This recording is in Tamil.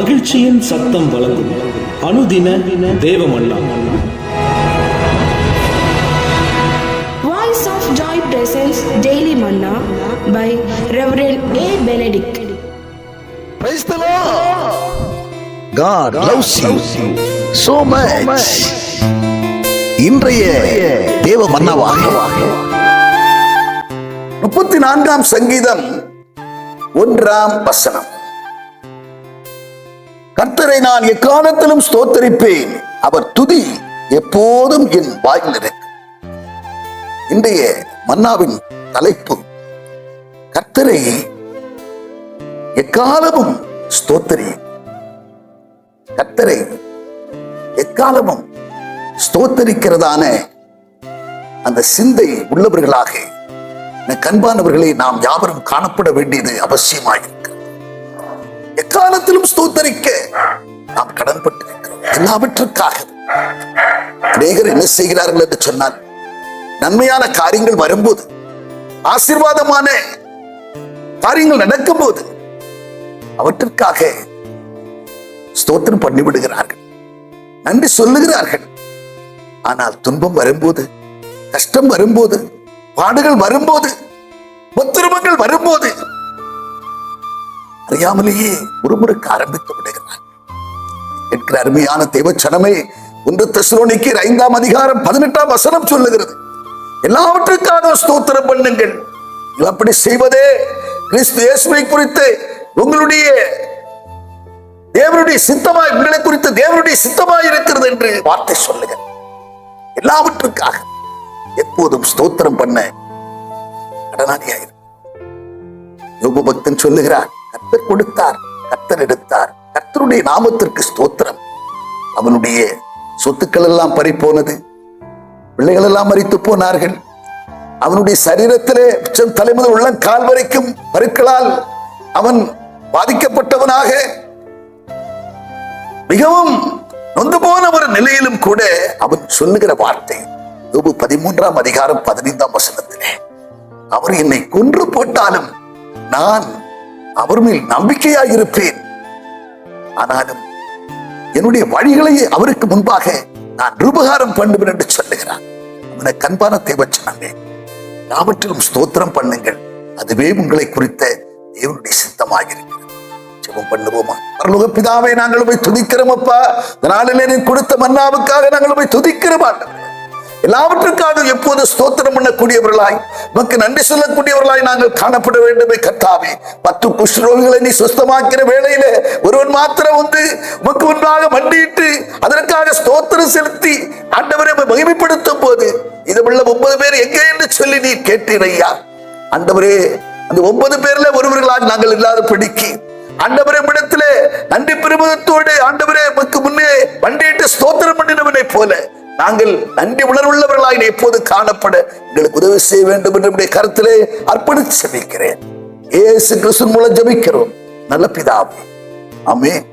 மகிழ்ச்சியின் சத்தம் வழங்கும் அனுதின தேவமன்னா. Voice of Joy presents Daily Manna by Reverend A. Benedict. Praise the Lord. God loves you so much. இன்றைய தேவ மன்னாவாக 34ஆம் சங்கீதம் 1ஆம் வசனம். கர்த்தரை நான் எக்காலத்திலும் ஸ்தோத்தரிப்பேன், அவர் துதி எப்போதும் என் வாயில் இருக்கும். இன்றைய மன்னாவின் தலைப்பு, கர்த்தரை எக்காலமும் ஸ்தோத்தரி. கர்த்தரை எக்காலமும் ஸ்தோத்தரிக்கிறதான அந்த சிந்தை உள்ளவர்களாக கண்பானவர்களை நாம் யாவரும் காணப்பட வேண்டியது அவசியமாயிருக்கிறது. எக்காலத்திலும் ஸ்தோத்தரிக்க நாம் கடன்பட்டிருக்கிறோம். எல்லாவற்றுக்காக அநேகர் என்ன செய்கிறார்கள் என்று சொன்னால், நன்மையான காரியங்கள் வரும்போது, ஆசீர்வாதமான காரியங்கள் நடக்கும் போது அவற்றிற்காக ஸ்தோத்திரம் பண்ணிவிடுகிறார்கள், நன்றி சொல்லுகிறார்கள். ஆனால் துன்பம் வரும்போது, கஷ்டம் வரும்போது, பாடுகள் வரும்போது, உத்திரவங்கள் வரும்போது அறியாமலேயே முறுமுறுக்க ஆரம்பித்து விடுகிறார். என்கிற அருமையான தேவச்சனமே, 1 தெசலோனிக்கேயர் 5ஆம் அதிகாரம் 18ஆம் வசனம் சொல்லுகிறது, எல்லாவற்றுக்காக ஸ்தோத்திரம் பண்ணுங்கள். அப்படி செய்வதே கிறிஸ்து இயேசுவை குறித்து உங்களுடைய தேவனுடைய சித்தமாய், உங்களை குறித்து தேவனுடைய சித்தமாய் இருக்கிறது என்று வார்த்தை சொல்லுங்க. எல்லாவற்றுக்காக எப்போதும் ஸ்தோத்திரம் பண்ண கடனாளியாயிரு. யோபு பக்தன் சொல்லுகிறார், கர்த்தர் கொடுத்தார், கர்த்தர் எடுத்தார், கர்த்தருடைய நாமத்திற்கு ஸ்தோத்திரம். அவனுடைய சொத்துக்கள் எல்லாம் பறி போனது, பிள்ளைகள் எல்லாம் மரித்து போனார்கள். அவனுடைய சரீரத்திலே தலைமுதல் உள்ள கால் வரைக்கும் பருக்களால் அவன் பாதிக்கப்பட்டவனாக மிகவும் நொந்து போன ஒரு நிலையிலும் கூட அவன் சொல்லுகிற வார்த்தை, யோபு 13ஆம் அதிகாரம் 15ஆம் வசனத்திலே, அவர் என்னை கொன்று போட்டாலும் நான் அவர் மேல் நம்பிக்கையாக இருப்பேன், ஆனாலும் என்னுடைய வழிகளை அவருக்கு முன்பாக நான் ரூபகாரம் பண்ணுவேன் என்று சொல்லுகிறார். அவனை கண்பான தேவச்சனமே, யாவற்றிலும் ஸ்தோத்திரம் பண்ணுங்கள், அதுவே உங்களை குறித்த தேவனுடைய சித்தமாக இருக்கிறது. ஜெபம் பண்ணுவோமா? பரலோக பிதாவே, நாங்கள் போய் துதிக்கிறோம் அப்பா. நாளிலே நீ கொடுத்த மன்னாவுக்காக நாங்கள் போய் துதிக்கிறோம் ஆண்டவரே. எல்லாவற்றுக்காக எப்போது ஸ்தோத்திரம் பண்ணக்கூடியவர்களாய், உமக்கு நன்றி சொல்லக்கூடியவர்களாய் நாங்கள் காணப்பட வேண்டுமே கர்த்தாவே. 10 குஷ்டரோகிகளை நீ சுஸ்தமாக்கிற வேளையில ஒருவன் மாத்திரம் வந்து உமக்கு முன்பாக மண்டியிட்டு அதற்காக ஸ்தோத்திரம் செலுத்தி ஆண்டவரை மகிமைப்படுத்தும் போது, இதுள்ள 9 பேர் எங்கே என்று சொல்லி நீ கேட்டீர் ஐயா. ஆண்டவரே, அந்த 9 பேர்ல ஒருவர்களாக நாங்கள் இல்லாத படிக்கு ஆண்டவரே இடத்திலே நன்றி பிரபுத்தோடு ஆண்டவரே உமக்கு முன்னே மண்டியிட்டு ஸ்தோத்திரம் பண்ணினவனை போல நாங்கள் நன்றி உணர்வுள்ளவர்களாய் எப்போது காணப்பட எங்களுக்கு உதவி செய்ய வேண்டும் என்று கருத்திலே அர்ப்பணித்து ஜெபிக்கிறேன். இயேசு கிறிஸ்து மூலம் ஜெபிக்கிறோம் நல்ல பிதாவே, ஆமென்.